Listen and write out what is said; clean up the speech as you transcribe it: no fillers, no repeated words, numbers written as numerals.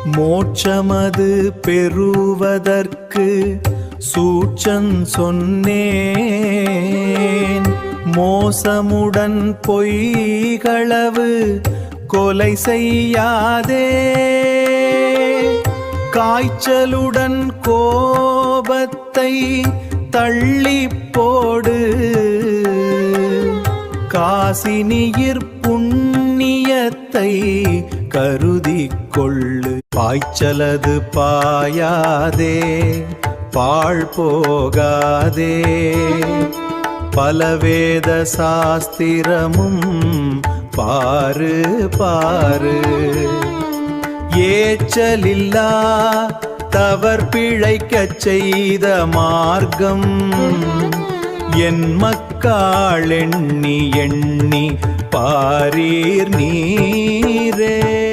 மோட்சமது பெறுவதற்கு சூட்சம் சொன்னேன். மோசமுடன் பொய்களவு கொலை செய்யாதே. காய்ச்சலுடன் கோபத்தை தள்ளிப் போடு. காசினியிற் புண்ணியத்தை கருதிக் கொள்ளு. பாய்ச்சலது பாயாதே பாழ் போகாதே. பலவேத சாஸ்திரமும் பாரு பாரு. ஏச்சலில்லா தவர் பிழைக்கச் செய்த மார்க்கம் என் மக்காள் எண்ணி எண்ணி பாரீர் நீரே.